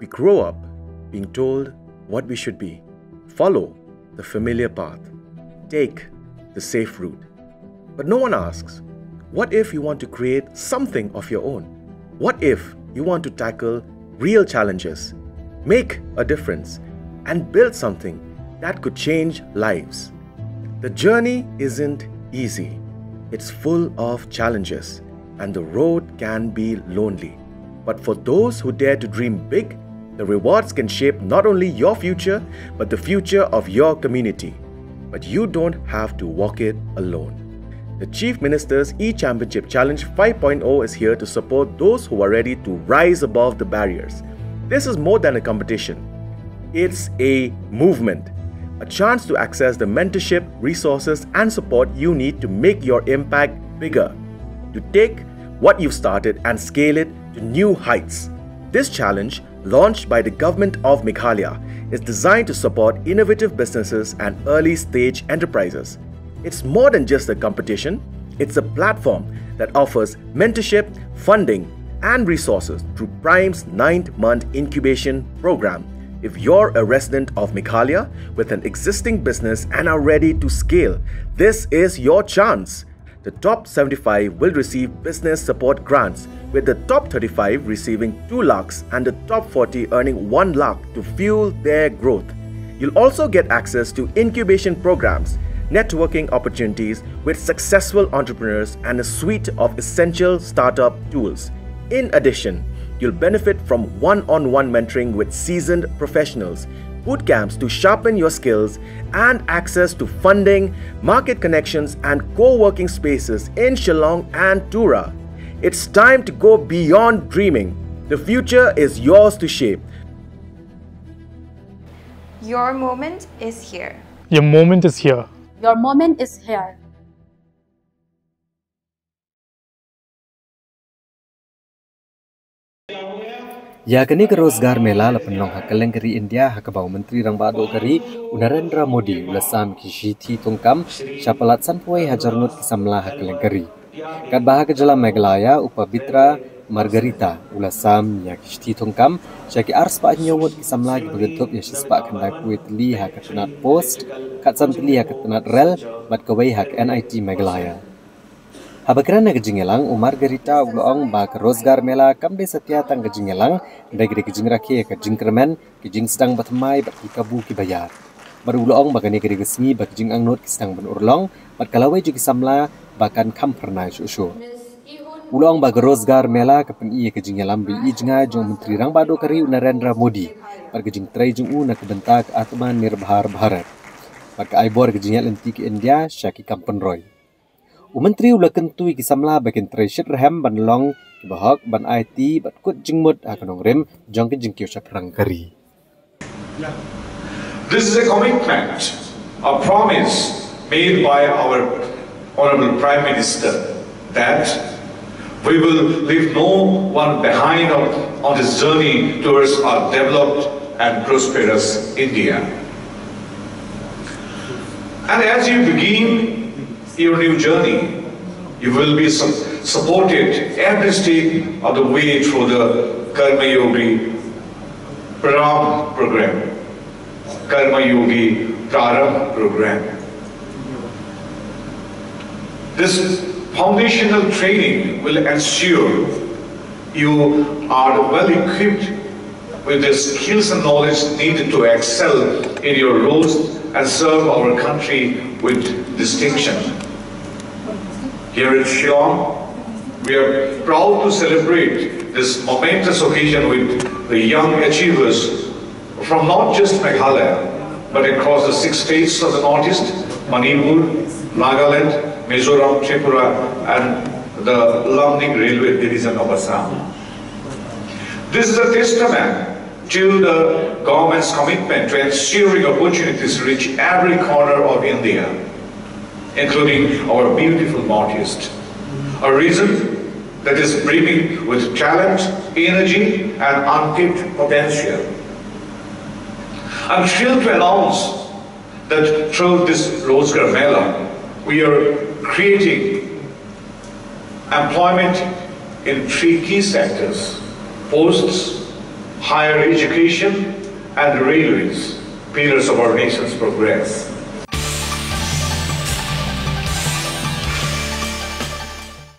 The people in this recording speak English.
We grow up being told what we should be. Follow the familiar path. Take the safe route. But no one asks, what if you want to create something of your own? What if you want to tackle real challenges, make a difference, and build something that could change lives? The journey isn't easy. It's full of challenges, and the road can be lonely. But for those who dare to dream big, the rewards can shape not only your future, but the future of your community. But you don't have to walk it alone. The Chief Minister's E-Championship Challenge 5.0 is here to support those who are ready to rise above the barriers. This is more than a competition. It's a movement, a chance to access the mentorship, resources, and support you need to make your impact bigger, to take what you've started and scale it to new heights. This challenge, launched by the government of Meghalaya, is designed to support innovative businesses and early-stage enterprises. It's more than just a competition, it's a platform that offers mentorship, funding, and resources through Prime's 9th-month incubation program. If you're a resident of Meghalaya with an existing business and are ready to scale, this is your chance. The top 75 will receive business support grants, with the top 35 receiving 2 lakhs and the top 40 earning 1 lakh to fuel their growth. You'll also get access to incubation programs, networking opportunities with successful entrepreneurs, and a suite of essential startup tools. In addition, you'll benefit from one-on-one mentoring with seasoned professionals, boot camps to sharpen your skills, and access to funding, market connections, and co-working spaces in Shillong and Tura. It's time to go beyond dreaming. The future is yours to shape. Your moment is here. Your moment is here. Your moment is here. Ya kini ke Rozgar Mela la penlong hakaleng keri India hakabau Menteri Rang Bado keri Narendra Modi ulasam ki shithi thungkam syapalat sanpoi hajar ngut kisamla hakaleng keri. Kat bahag jala Meghalaya upabitra Margarita ulasam ya ki shithi thungkam syaki ars pa nyawut kisamla ki begentup ya sispa kandak kuit li hakatanat post kat santli hakatanat rel mat kawai hak NIT Meghalaya. Habakran na kejingelang Margarita uloong ba ke Rozgar Mela kamde setia tang kejingelang dari kejing rakhe kejing kermen kejing sedang batmai bat kabu ki bayar. Baru uloong bagani kiri gesmi ba kejing angnut sedang benurlong bat kalawai juga samla bakan kam pernah syushu. Uloong ba ke Rozgar Mela kapen iya kejingelang bi ijnga jong Menteri Rang Bado kari Narendra Modi bat kejing trai jong na kebentak Atman Nirbhar Bharat. Bat ke aibor kejingel enti ke India syaki kampen roy. Menteri ula kentui kisamla bakin treasure ham ban long bahak ban IT bat kut jingmut akanong rem jong ke jingkyo saprang kari. This is a commitment, a promise made by our Honorable Prime Minister that we will leave no one behind on this journey towards a developed and prosperous India. And as you begin your new journey, you will be supported every step of the way through the Karma Yogi Pranam program, Karma Yogi Praram program. This foundational training will ensure you are well equipped with the skills and knowledge needed to excel in your roles and serve our country with distinction. Here in Shillong, we are proud to celebrate this momentous occasion with the young achievers from not just Meghalaya, but across the 6 states of the Northeast, Manipur, Nagaland, Mizoram, Tripura, and the Lamning Railway Division of Assam. This is a testament to the government's commitment to ensuring opportunities to reach every corner of India, including our beautiful Northeast, a region that is brimming with talent, energy, and untapped potential. I'm thrilled to announce that through this Rozgar Mela, we are creating employment in 3 key sectors: posts, higher education, and railways, pillars of our nation's progress.